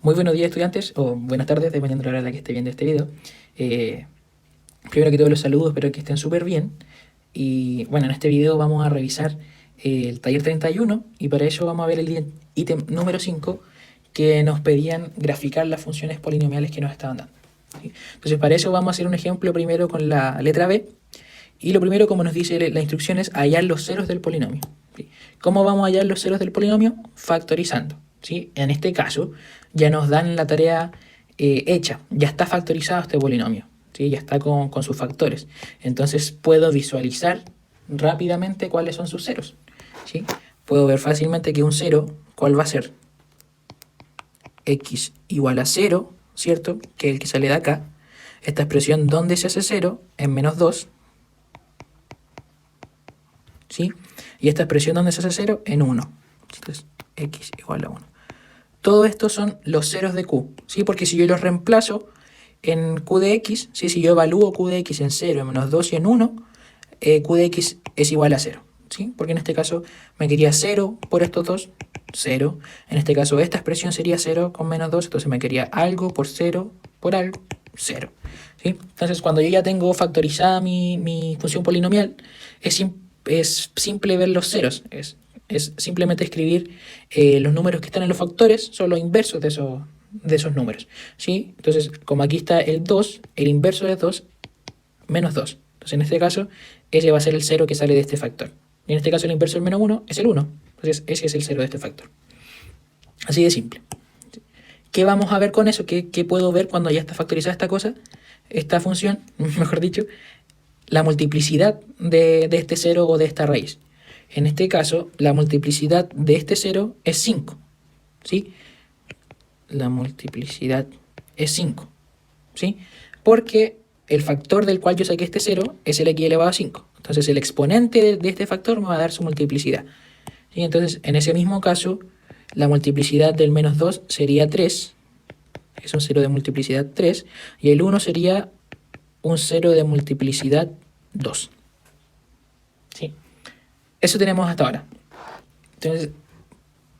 Muy buenos días, estudiantes, o buenas tardes, dependiendo de la hora en la que esté viendo este video. Primero que todo los saludos, espero que estén súper bien. Y bueno, en este video vamos a revisar el taller 31 y para eso vamos a ver el ítem número 5 que nos pedían graficar las funciones polinomiales que nos estaban dando. ¿Sí? Entonces para eso vamos a hacer un ejemplo primero con la letra B. Y lo primero, como nos dice la instrucción, es hallar los ceros del polinomio. ¿Sí? ¿Cómo vamos a hallar los ceros del polinomio? Factorizando. ¿Sí? En este caso, ya nos dan la tarea hecha. Ya está factorizado este polinomio. ¿Sí? Ya está con sus factores. Entonces puedo visualizar rápidamente cuáles son sus ceros. ¿Sí? Puedo ver fácilmente que un cero, ¿cuál va a ser? X igual a 0, ¿cierto? Que es el que sale de acá. Esta expresión donde se hace 0 en menos 2. ¿Sí? Y esta expresión donde se hace 0 en 1. Entonces, x igual a 1. Todo esto son los ceros de q, ¿sí? Porque si yo los reemplazo en q de x, ¿sí? Si yo evalúo q de x en 0, en menos 2 y en 1, q de x es igual a 0, ¿sí? Porque en este caso me quería 0 por estos dos, 0. En este caso esta expresión sería 0 con menos 2, entonces me quería algo por 0 por algo, 0. ¿Sí? Entonces cuando yo ya tengo factorizada mi función polinomial, es simple ver los ceros, es simplemente escribir los números que están en los factores, son los inversos de esos números. ¿Sí? Entonces, como aquí está el 2, el inverso de 2, menos 2. Entonces, en este caso, ese va a ser el 0 que sale de este factor. Y en este caso, el inverso del menos 1 es el 1. Entonces, ese es el 0 de este factor. Así de simple. ¿Qué vamos a ver con eso? ¿Qué puedo ver cuando ya está factorizada esta cosa? Esta función, mejor dicho, la multiplicidad de este 0 o de esta raíz. En este caso, la multiplicidad de este 0 es 5. ¿Sí? La multiplicidad es 5. ¿Sí? Porque el factor del cual yo saqué este 0 es el x elevado a 5. Entonces el exponente de este factor me va a dar su multiplicidad. ¿Sí? Entonces, en ese mismo caso, la multiplicidad del menos 2 sería 3. Es un 0 de multiplicidad 3. Y el 1 sería un 0 de multiplicidad 2. ¿Sí? Eso tenemos hasta ahora. Entonces,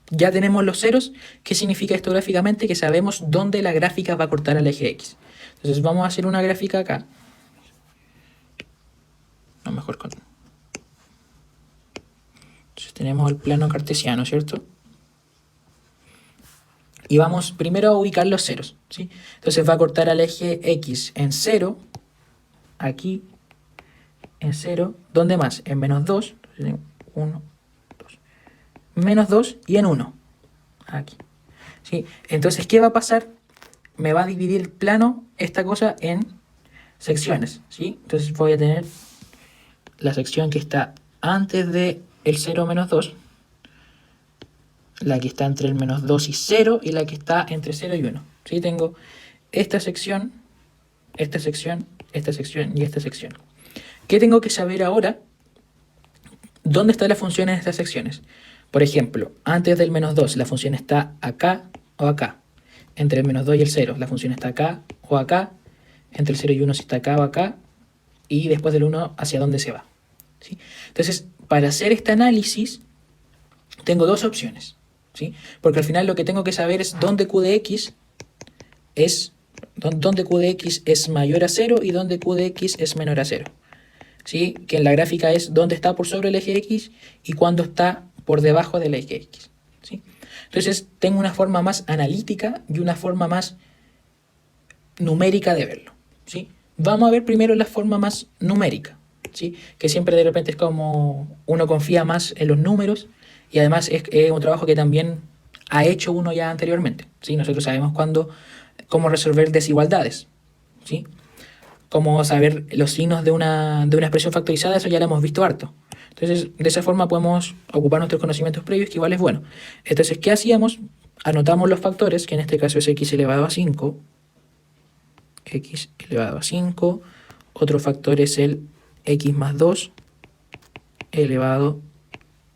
ya tenemos los ceros. ¿Qué significa esto gráficamente? Que sabemos dónde la gráfica va a cortar al eje X. Entonces vamos a hacer una gráfica acá. No, mejor con... Entonces tenemos el plano cartesiano, ¿cierto? Y vamos primero a ubicar los ceros, ¿sí? Entonces va a cortar al eje X en 0. Aquí en 0. ¿Dónde más? En menos 2. 1, 2. Menos 2 y en 1. Aquí. ¿Sí? Entonces, ¿qué va a pasar? Me va a dividir el plano, esta cosa, en secciones, ¿sí? Entonces voy a tener la sección que está antes de el 0 menos 2, la que está entre el menos 2 y 0 y la que está entre 0 y 1. ¿Sí? Tengo esta sección, esta sección, esta sección y esta sección. ¿Qué tengo que saber ahora? ¿Dónde está la función en estas secciones? Por ejemplo, antes del menos 2 la función está acá o acá. Entre el menos 2 y el 0 la función está acá o acá. Entre el 0 y 1 si está acá o acá. Y después del 1 hacia dónde se va. ¿Sí? Entonces, para hacer este análisis, tengo dos opciones. ¿Sí? Porque al final lo que tengo que saber es dónde q de x es mayor a 0 y dónde q de x es menor a 0. ¿Sí? Que en la gráfica es dónde está por sobre el eje X y cuándo está por debajo del eje X. ¿Sí? Entonces tengo una forma más analítica y una forma más numérica de verlo. ¿Sí? Vamos a ver primero la forma más numérica, ¿sí? Que siempre de repente es como uno confía más en los números y además es un trabajo que también ha hecho uno ya anteriormente. ¿Sí? Nosotros sabemos cómo resolver desigualdades. ¿Sí? Cómo saber los signos de una expresión factorizada, eso ya lo hemos visto harto. Entonces, de esa forma podemos ocupar nuestros conocimientos previos, que igual es bueno. Entonces, ¿qué hacíamos? Anotamos los factores, que en este caso es x elevado a 5. X elevado a 5. Otro factor es el x más 2 elevado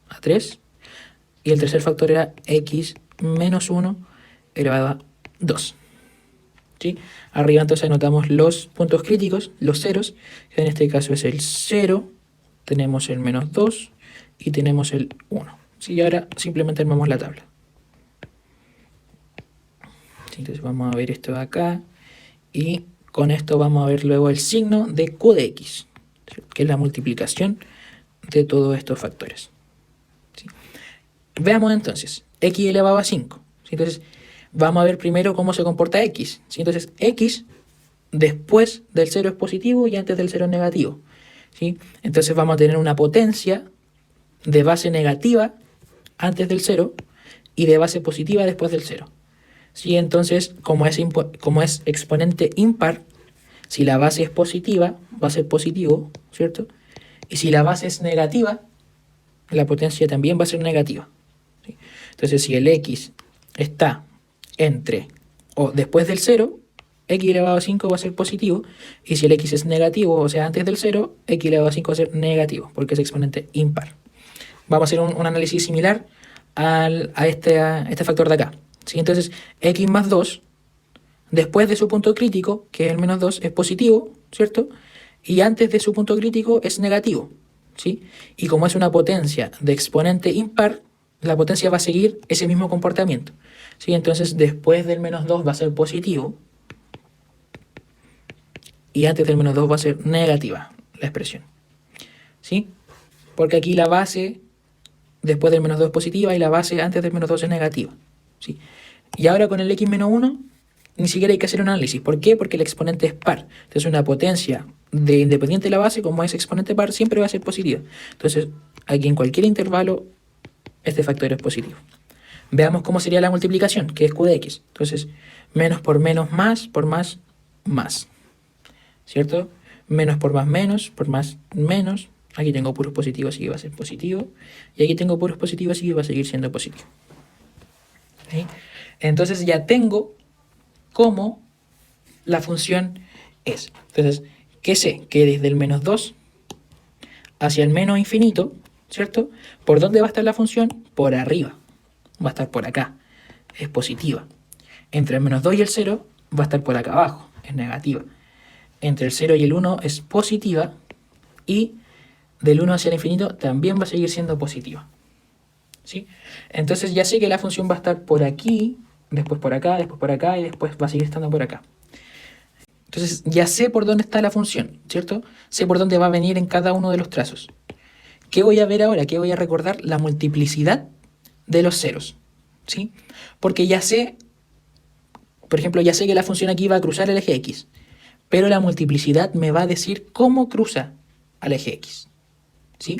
a 3. Y el tercer factor era x menos 1 elevado a 2. ¿Sí? Arriba entonces anotamos los puntos críticos, los ceros, que en este caso es el 0, tenemos el menos 2 y tenemos el 1. ¿Sí? Y ahora simplemente armamos la tabla. ¿Sí? Entonces vamos a ver esto de acá y con esto vamos a ver luego el signo de Q de X, ¿sí? Que es la multiplicación de todos estos factores. ¿Sí? Veamos entonces, X elevado a 5. ¿Sí? Entonces vamos a ver primero cómo se comporta X. ¿Sí? Entonces X después del 0 es positivo y antes del 0 es negativo. ¿Sí? Entonces vamos a tener una potencia de base negativa antes del 0 y de base positiva después del 0. ¿Sí? Entonces, como es exponente impar, si la base es positiva, va a ser positivo, ¿cierto? Y si la base es negativa, la potencia también va a ser negativa. ¿Sí? Entonces, si el X está entre o después del 0, X elevado a 5 va a ser positivo, y si el X es negativo, o sea, antes del 0, X elevado a 5 va a ser negativo, porque es exponente impar. Vamos a hacer un análisis similar a este factor de acá. ¿Sí? Entonces, X más 2, después de su punto crítico, que es el menos 2, es positivo, ¿cierto? Y antes de su punto crítico es negativo, ¿sí? Y como es una potencia de exponente impar, la potencia va a seguir ese mismo comportamiento, ¿sí? Entonces, después del menos 2 va a ser positivo y antes del menos 2 va a ser negativa la expresión, ¿sí? Porque aquí la base después del menos 2 es positiva y la base antes del menos 2 es negativa, ¿sí? Y ahora con el X menos 1 ni siquiera hay que hacer un análisis. ¿Por qué? Porque el exponente es par. Entonces una potencia de independiente de la base, como es exponente par, siempre va a ser positiva. Entonces aquí en cualquier intervalo este factor es positivo. Veamos cómo sería la multiplicación, que es Q de X. Entonces menos por menos más, por más, más. ¿Cierto? Menos por más menos. Aquí tengo puros positivos, así que va a ser positivo. Y aquí tengo puros positivos, así que va a seguir siendo positivo. ¿Sí? Entonces ya tengo cómo la función es. Entonces, ¿qué sé? Que desde el menos 2 hacia el menos infinito, ¿cierto? ¿Por dónde va a estar la función? Por arriba. Va a estar por acá. Es positiva. Entre el menos 2 y el 0 va a estar por acá abajo. Es negativa. Entre el 0 y el 1 es positiva. Y del 1 hacia el infinito también va a seguir siendo positiva. ¿Sí? Entonces ya sé que la función va a estar por aquí, después por acá y después va a seguir estando por acá. Entonces ya sé por dónde está la función, ¿cierto? Sé por dónde va a venir en cada uno de los trazos. ¿Qué voy a ver ahora? ¿Qué voy a recordar? La multiplicidad de los ceros, ¿sí? Porque ya sé, por ejemplo, ya sé que la función aquí va a cruzar el eje X, pero la multiplicidad me va a decir cómo cruza al eje X, ¿sí?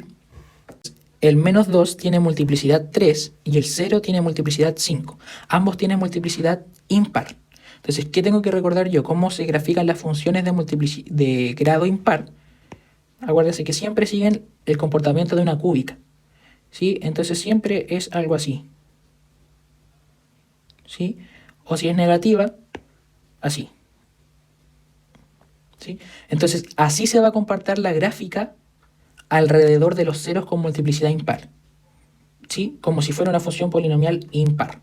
El menos 2 tiene multiplicidad 3 y el 0 tiene multiplicidad 5. Ambos tienen multiplicidad impar. Entonces, ¿qué tengo que recordar yo? ¿Cómo se grafican las funciones de grado impar? Acuérdense que siempre siguen el comportamiento de una cúbica, ¿sí? Entonces siempre es algo así, ¿sí? O si es negativa, así, ¿sí? Entonces, así se va a comportar la gráfica alrededor de los ceros con multiplicidad impar, ¿sí? Como si fuera una función polinomial impar.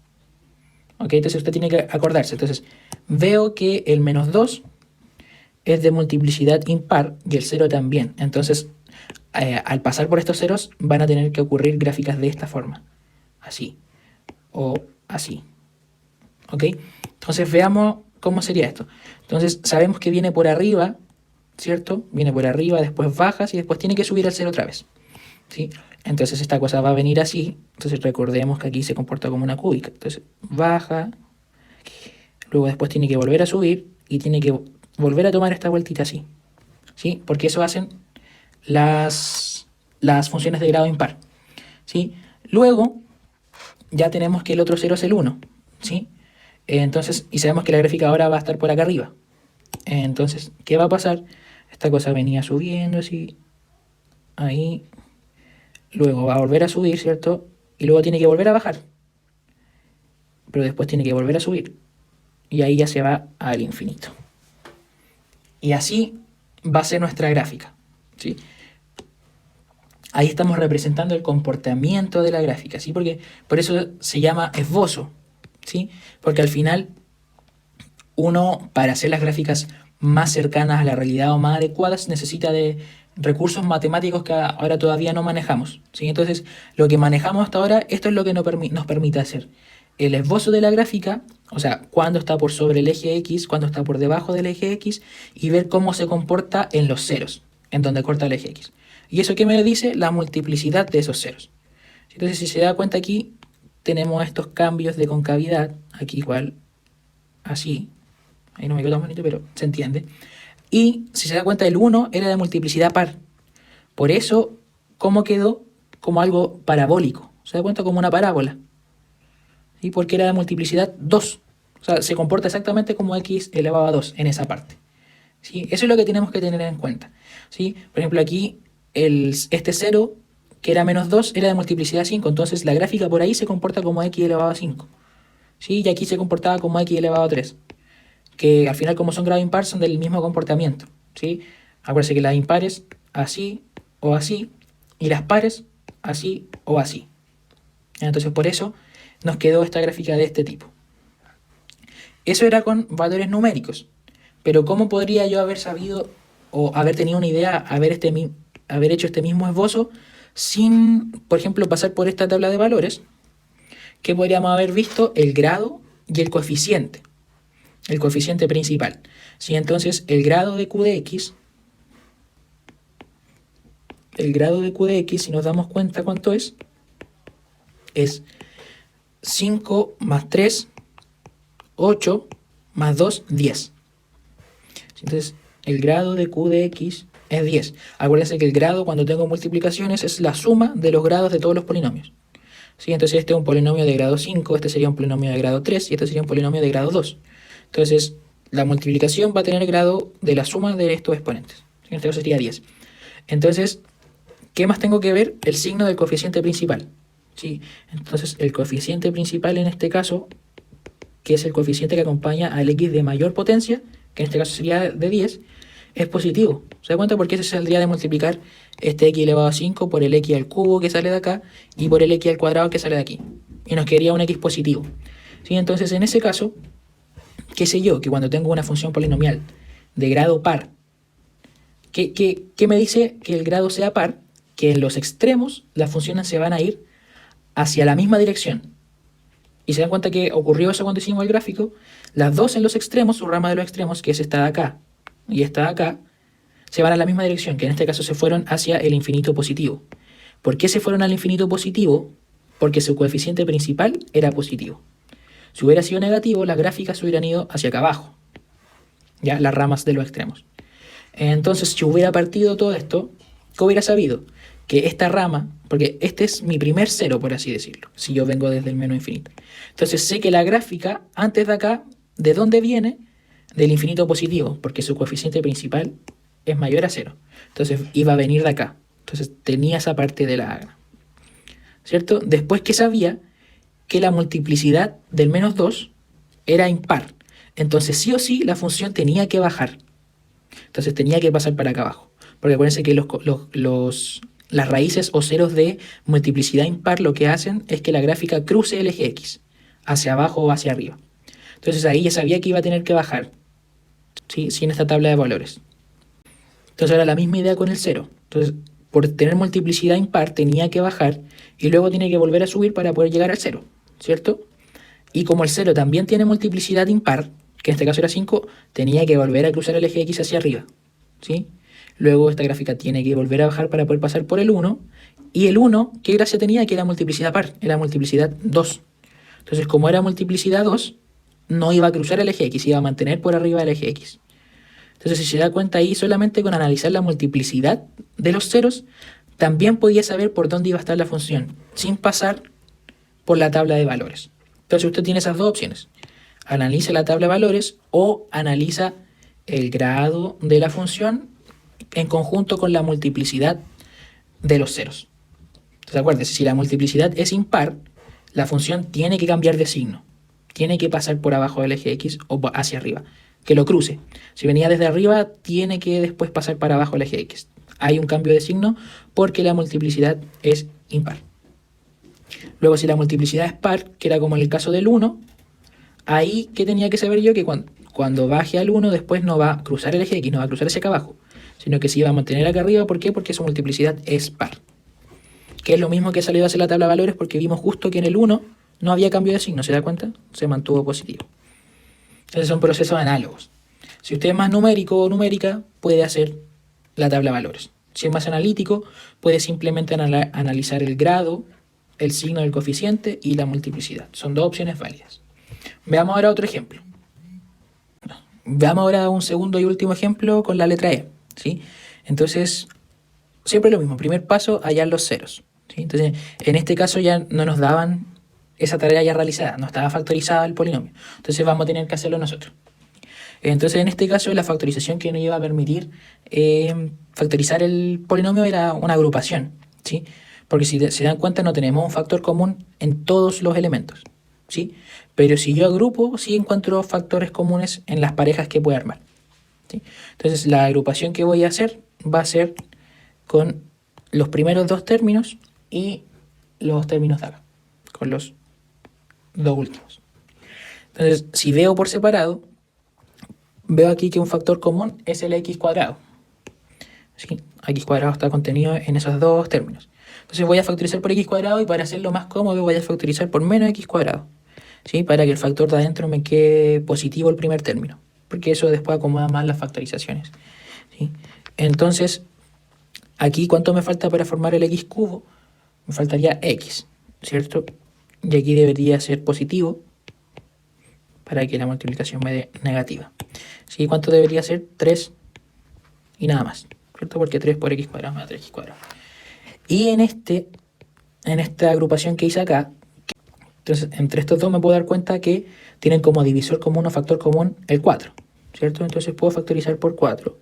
¿Ok? Entonces usted tiene que acordarse. Entonces, veo que el menos 2 es de multiplicidad impar y el 0 también. Entonces, al pasar por estos ceros van a tener que ocurrir gráficas de esta forma. Así. O así. ¿Ok? Entonces, veamos cómo sería esto. Entonces, sabemos que viene por arriba, ¿cierto? Viene por arriba, después bajas y después tiene que subir al 0 otra vez, ¿sí? Entonces esta cosa va a venir así. Entonces recordemos que aquí se comporta como una cúbica. Entonces baja, luego después tiene que volver a subir y tiene que volver a tomar esta vueltita así, ¿sí? Porque eso hacen las funciones de grado impar, ¿sí? Luego ya tenemos que el otro 0 es el 1, ¿sí? Entonces, y sabemos que la gráfica ahora va a estar por acá arriba. Entonces, ¿qué va a pasar? Esta cosa venía subiendo así, ahí, luego va a volver a subir, ¿cierto? Y luego tiene que volver a bajar. Pero después tiene que volver a subir. Y ahí ya se va al infinito. Y así va a ser nuestra gráfica, ¿sí? Ahí estamos representando el comportamiento de la gráfica, ¿sí? Porque por eso se llama esbozo, ¿sí? Porque al final uno, para hacer las gráficas más cercanas a la realidad o más adecuadas, necesita de recursos matemáticos que ahora todavía no manejamos, ¿sí? Entonces, lo que manejamos hasta ahora, esto es lo que nos permite hacer el esbozo de la gráfica, o sea, cuando está por sobre el eje X, cuando está por debajo del eje X, y ver cómo se comporta en los ceros, en donde corta el eje X. ¿Y eso qué me dice? La multiplicidad de esos ceros. Entonces, si se da cuenta aquí, tenemos estos cambios de concavidad, aquí igual, así, ahí no me quedó tan bonito, pero se entiende. Y si se da cuenta, el 1 era de multiplicidad par. Por eso, ¿cómo quedó? Como algo parabólico. ¿Se da cuenta? Como una parábola. ¿Sí? Porque era de multiplicidad 2. O sea, se comporta exactamente como x elevado a 2 en esa parte. ¿Sí? Eso es lo que tenemos que tener en cuenta. ¿Sí? Por ejemplo, aquí este 0, que era menos 2, era de multiplicidad 5. Entonces la gráfica por ahí se comporta como x elevado a 5. ¿Sí? Y aquí se comportaba como x elevado a 3. Que al final, como son grado impar, son del mismo comportamiento. ¿Sí? Acuérdense que las impares así o así, y las pares así o así. Entonces por eso nos quedó esta gráfica de este tipo. Eso era con valores numéricos. Pero ¿cómo podría yo haber sabido o haber tenido una idea, haber hecho este mismo esbozo sin, por ejemplo, pasar por esta tabla de valores? Que podríamos haber visto el grado y el coeficiente principal. ¿Sí? Entonces el grado de q de x, si nos damos cuenta cuánto es 5 más 3, 8 más 2, 10. Entonces, el grado de q de x es 10. Acuérdense que el grado, cuando tengo multiplicaciones, es la suma de los grados de todos los polinomios. ¿Sí? Entonces, este es un polinomio de grado 5, este sería un polinomio de grado 3 y este sería un polinomio de grado 2. Entonces, la multiplicación va a tener grado de la suma de estos exponentes. En este caso sería 10. Entonces, ¿qué más tengo que ver? El signo del coeficiente principal. ¿Sí? Entonces, el coeficiente principal en este caso, que es el coeficiente que acompaña al x de mayor potencia, que en este caso sería de 10, es positivo. ¿Se da cuenta? Porque se saldría de multiplicar este x elevado a 5 por el x al cubo que sale de acá y por el x al cuadrado que sale de aquí. Y nos quedaría un x positivo. ¿Sí? Entonces, en ese caso, qué sé yo, que cuando tengo una función polinomial de grado par, ¿qué me dice que el grado sea par? Que en los extremos las funciones se van a ir hacia la misma dirección. Y se dan cuenta que ocurrió eso cuando hicimos el gráfico. Las dos en los extremos, su rama de los extremos, que es esta de acá y esta de acá, se van a la misma dirección, que en este caso se fueron hacia el infinito positivo. ¿Por qué se fueron al infinito positivo? Porque su coeficiente principal era positivo. Si hubiera sido negativo, las gráficas hubieran ido hacia acá abajo, ya las ramas de los extremos. Entonces, si hubiera partido todo esto, ¿qué hubiera sabido? Que esta rama, porque este es mi primer cero, por así decirlo, si yo vengo desde el menos infinito. Entonces sé que la gráfica, antes de acá, ¿de dónde viene? Del infinito positivo, porque su coeficiente principal es mayor a 0. Entonces iba a venir de acá. Entonces tenía esa parte de la, ¿cierto? Después que sabía que la multiplicidad del menos 2 era impar. Entonces sí o sí la función tenía que bajar. Entonces tenía que pasar para acá abajo. Porque acuérdense que las raíces o ceros de multiplicidad impar lo que hacen es que la gráfica cruce el eje X, hacia abajo o hacia arriba. Entonces ahí ya sabía que iba a tener que bajar, ¿sí? Sin esta tabla de valores. Entonces era la misma idea con el 0. Entonces, por tener multiplicidad impar tenía que bajar y luego tiene que volver a subir para poder llegar al 0, ¿cierto? Y como el 0 también tiene multiplicidad impar, que en este caso era 5, tenía que volver a cruzar el eje X hacia arriba, ¿sí? Luego esta gráfica tiene que volver a bajar para poder pasar por el 1. Y el 1, ¿qué gracia tenía? Que era multiplicidad par, era multiplicidad 2. Entonces, como era multiplicidad 2, no iba a cruzar el eje X, iba a mantener por arriba del eje X. Entonces, si se da cuenta ahí, solamente con analizar la multiplicidad de los ceros, también podía saber por dónde iba a estar la función, sin pasar por la tabla de valores. Entonces, usted tiene esas dos opciones. Analiza la tabla de valores o analiza el grado de la función en conjunto con la multiplicidad de los ceros. Entonces, acuérdense, si la multiplicidad es impar, la función tiene que cambiar de signo. Tiene que pasar por abajo del eje X o hacia arriba. Que lo cruce. Si venía desde arriba, tiene que después pasar para abajo del eje X. Hay un cambio de signo porque la multiplicidad es impar. Luego, si la multiplicidad es par, que era como en el caso del 1, ahí, ¿qué tenía que saber yo? Que cuando baje al 1, después no va a cruzar el eje X, no va a cruzar hacia acá abajo, sino que se iba a mantener acá arriba. ¿Por qué? Porque su multiplicidad es par. Que es lo mismo que salió hacia la tabla de valores, porque vimos justo que en el 1 no había cambio de signo, ¿se da cuenta? Se mantuvo positivo. Entonces son procesos análogos. Si usted es más numérico o numérica, puede hacer la tabla de valores. Si es más analítico, puede simplemente analizar el grado, el signo del coeficiente y la multiplicidad. Son dos opciones válidas. Veamos ahora otro ejemplo. Veamos ahora un segundo y último ejemplo con la letra E, ¿sí? Entonces, siempre lo mismo. Primer paso, hallar los ceros, ¿sí? Entonces, en este caso ya no nos daban esa tarea ya realizada, no estaba factorizada el polinomio. Entonces vamos a tener que hacerlo nosotros. Entonces, en este caso, la factorización que nos iba a permitir factorizar el polinomio era una agrupación, ¿sí? Porque si se dan cuenta, no tenemos un factor común en todos los elementos, ¿sí? Pero si yo agrupo, sí encuentro factores comunes en las parejas que puedo armar, ¿sí? Entonces, la agrupación que voy a hacer va a ser con los primeros dos términos y los términos de acá, con los dos últimos. Entonces, si veo por separado, veo aquí que un factor común es el x cuadrado, ¿sí? X cuadrado está contenido en esos dos términos. Entonces voy a factorizar por x cuadrado y para hacerlo más cómodo voy a factorizar por menos x cuadrado, ¿sí? Para que el factor de adentro me quede positivo el primer término, porque eso después acomoda más las factorizaciones, ¿sí? Entonces, aquí, ¿cuánto me falta para formar el x cubo? Me faltaría x, ¿cierto? Y aquí debería ser positivo para que la multiplicación me dé negativa. ¿Sí? ¿Cuánto debería ser? 3 y nada más, ¿cierto? Porque 3 por x cuadrado me da 3x cuadrado. Y en esta agrupación que hice acá, entonces entre estos dos me puedo dar cuenta que tienen como divisor común o factor común el 4, ¿cierto? Entonces puedo factorizar por 4.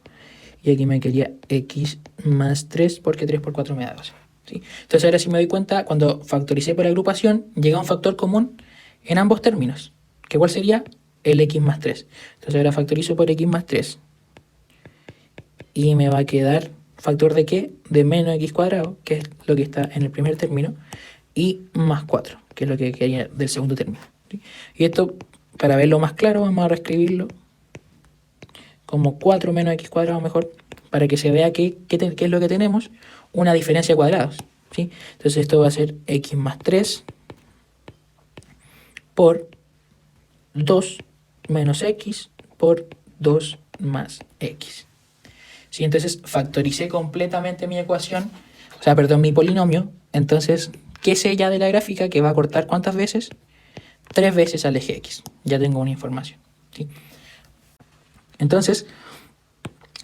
Y aquí me quedaría x más 3 porque 3 por 4 me da 12. ¿Sí? Entonces ahora sí me doy cuenta, cuando factoricé por agrupación, llega un factor común en ambos términos, que igual sería el x más 3. Entonces ahora factorizo por x más 3. Y me va a quedar factor de qué? De menos x cuadrado, que es lo que está en el primer término, y más 4, que es lo que quedaría del segundo término. ¿Sí? Y esto, para verlo más claro, vamos a reescribirlo como 4 menos x cuadrado mejor, para que se vea qué es lo que tenemos, una diferencia de cuadrados, ¿sí? Entonces esto va a ser x más 3 por 2 menos x por 2 más x. ¿Sí? Entonces factoricé completamente mi ecuación, mi polinomio. Entonces, ¿qué sé ya de la gráfica? Que va a cortar ¿cuántas veces? 3 veces al eje x. Ya tengo una información, ¿sí? Entonces,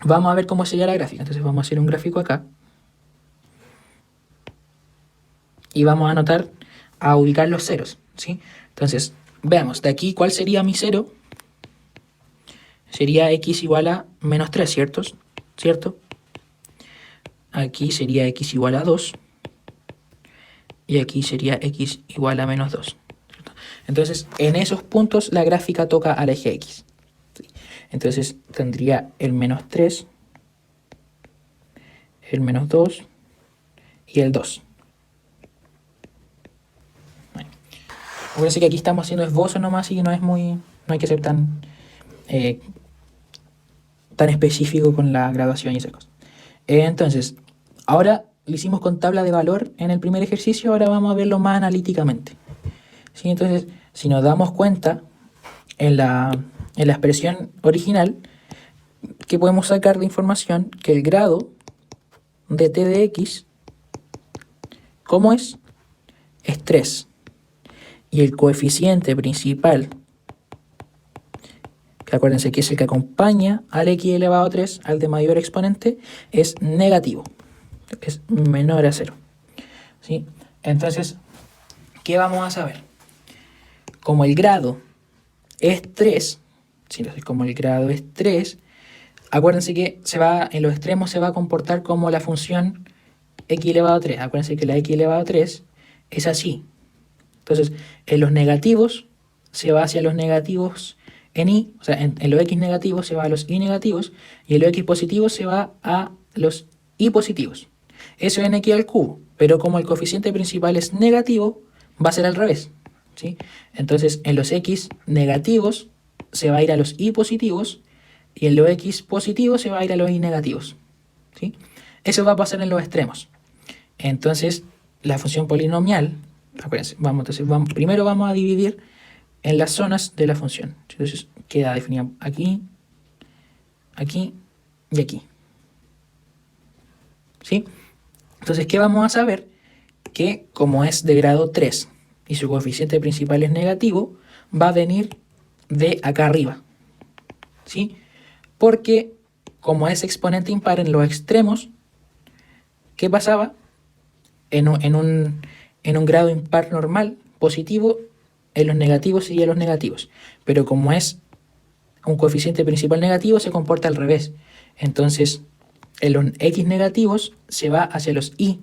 vamos a ver cómo sería la gráfica. Entonces vamos a hacer un gráfico acá. Y vamos a anotar, a ubicar los ceros, ¿sí? Entonces, veamos, de aquí, ¿cuál sería mi cero? Sería x igual a menos 3, ¿cierto? Aquí sería x igual a 2. Y aquí sería x igual a menos 2. ¿Cierto? Entonces, en esos puntos la gráfica toca al eje x. Entonces tendría el menos 3, el menos 2 y el 2. Bueno, acuérdense que aquí estamos haciendo esbozo nomás y no hay que ser tan específico con la graduación y esas cosas. Entonces, ahora lo hicimos con tabla de valor en el primer ejercicio, ahora vamos a verlo más analíticamente. ¿Sí? Entonces, si nos damos cuenta, en la expresión original, que podemos sacar de información que el grado de t de x, ¿cómo es? Es 3. Y el coeficiente principal, que acuérdense que es el que acompaña al x elevado a 3, al de mayor exponente, es negativo. Es menor a 0. ¿Sí? Entonces, ¿qué vamos a saber? Como el grado es 3, ¿sí? Entonces, como el grado es 3, acuérdense que en los extremos se va a comportar como la función x elevado a 3. Acuérdense que la x elevado a 3 es así. Entonces, en los negativos se va hacia los negativos en y, o sea, en los x negativos se va a los y negativos, y en los x positivos se va a los y positivos. Eso en x al cubo, pero como el coeficiente principal es negativo, va a ser al revés, ¿sí? Entonces, en los x negativos se va a ir a los y positivos, y en los x positivos se va a ir a los y negativos, ¿sí? Eso va a pasar en los extremos. Entonces, la función polinomial, Acuérdense, primero vamos a dividir en las zonas de la función. Entonces queda definida aquí, aquí y aquí. ¿Sí? Entonces, ¿qué vamos a saber? Que como es de grado 3 y su coeficiente principal es negativo, va a venir de acá arriba. ¿Sí? Porque como es exponente impar en los extremos, ¿qué pasaba? En un grado impar normal, positivo, en los negativos y en los negativos. Pero como es un coeficiente principal negativo, se comporta al revés. Entonces, en los x negativos se va hacia los y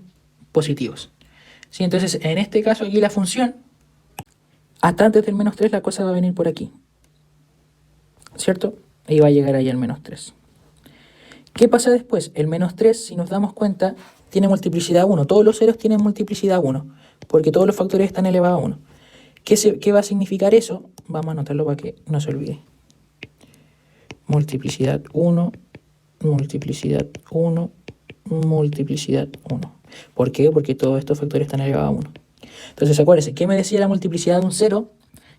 positivos. ¿Sí? Entonces, en este caso aquí la función, hasta antes del menos 3 la cosa va a venir por aquí. ¿Cierto? Y va a llegar ahí al menos 3. ¿Qué pasa después? El menos 3, si nos damos cuenta, tiene multiplicidad 1. Todos los ceros tienen multiplicidad 1, porque todos los factores están elevados a 1. ¿Qué va a significar eso? Vamos a anotarlo para que no se olvide. Multiplicidad 1, multiplicidad 1, multiplicidad 1. ¿Por qué? Porque todos estos factores están elevados a 1. Entonces, acuérdense, ¿qué me decía la multiplicidad de un 0?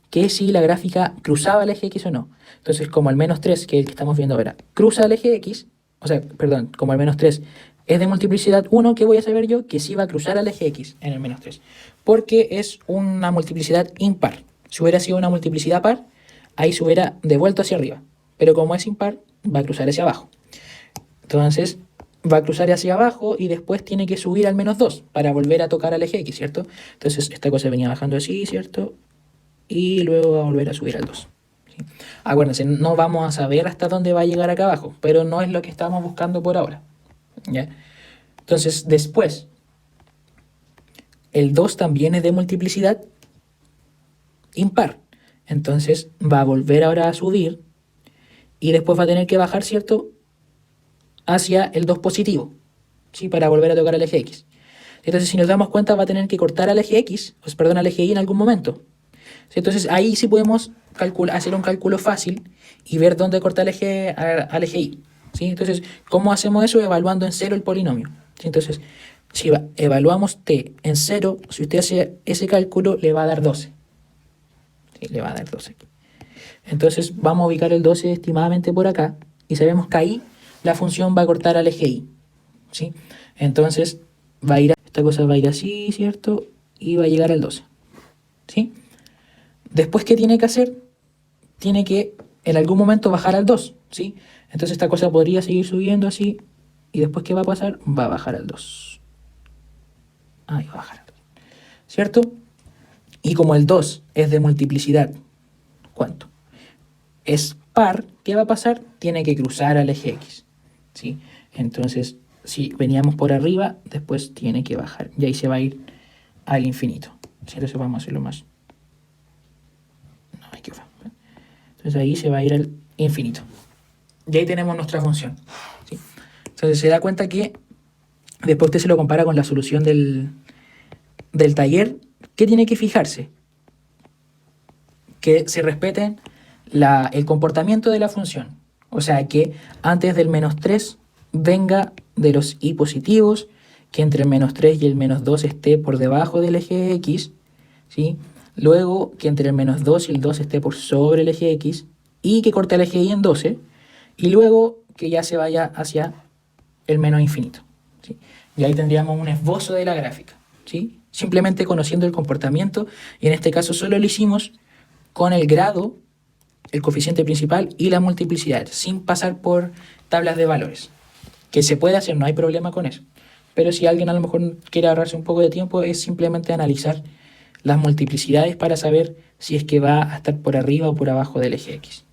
Que si la gráfica cruzaba el eje X o no. Entonces, como el menos 3, que es el que estamos viendo ahora, cruza el eje X, como el menos 3 es de multiplicidad 1, ¿qué voy a saber yo? Que sí va a cruzar al eje X en el menos 3. Porque es una multiplicidad impar. Si hubiera sido una multiplicidad par, ahí se hubiera devuelto hacia arriba. Pero como es impar, va a cruzar hacia abajo. Entonces, va a cruzar hacia abajo y después tiene que subir al menos 2 para volver a tocar al eje X, ¿cierto? Entonces, esta cosa venía bajando así, ¿cierto? Y luego va a volver a subir al 2. ¿Sí? Acuérdense, no vamos a saber hasta dónde va a llegar acá abajo, pero no es lo que estamos buscando por ahora. ¿Ya? Entonces, después, el 2 también es de multiplicidad impar. Entonces, va a volver ahora a subir y después va a tener que bajar, ¿cierto?, hacia el 2 positivo, ¿sí?, para volver a tocar el eje X. Entonces, si nos damos cuenta, va a tener que cortar al eje X, al eje Y en algún momento. ¿Sí? Entonces, ahí sí podemos hacer un cálculo fácil y ver dónde corta el eje al eje Y. ¿Sí? Entonces, ¿cómo hacemos eso? Evaluando en 0 el polinomio. ¿Sí? Entonces, si evaluamos t en 0, si usted hace ese cálculo, le va a dar 12. ¿Sí? Le va a dar 12 aquí. Entonces, vamos a ubicar el 12 estimadamente por acá y sabemos que ahí la función va a cortar al eje Y. ¿Sí? Entonces, esta cosa va a ir así, ¿cierto? Y va a llegar al 12. ¿Sí? Después, ¿qué tiene que hacer? Tiene que en algún momento bajar al 2, ¿sí? Entonces esta cosa podría seguir subiendo así. ¿Y después qué va a pasar? Va a bajar al 2. Ahí va a bajar al 2. ¿Cierto? Y como el 2 es de multiplicidad, ¿cuánto? Es par, ¿qué va a pasar? Tiene que cruzar al eje X, ¿sí? Entonces, si veníamos por arriba, después tiene que bajar. Y ahí se va a ir al infinito. ¿Sí? Entonces vamos a hacerlo más. No, hay que... Entonces ahí se va a ir al infinito. Y ahí tenemos nuestra función. ¿Sí? Entonces se da cuenta que después usted se lo compara con la solución del taller. ¿Qué tiene que fijarse? Que se respeten el comportamiento de la función. O sea, que antes del menos 3 venga de los y positivos, que entre el menos 3 y el menos 2 esté por debajo del eje X, ¿sí? Luego que entre el menos 2 y el 2 esté por sobre el eje X y que corte el eje Y en 12 y luego que ya se vaya hacia el menos infinito, ¿sí? Y ahí tendríamos un esbozo de la gráfica, ¿sí? Simplemente conociendo el comportamiento y en este caso solo lo hicimos con el grado, el coeficiente principal y la multiplicidad, sin pasar por tablas de valores, que se puede hacer, no hay problema con eso. Pero si alguien a lo mejor quiere ahorrarse un poco de tiempo, es simplemente analizar las multiplicidades para saber si es que va a estar por arriba o por abajo del eje X.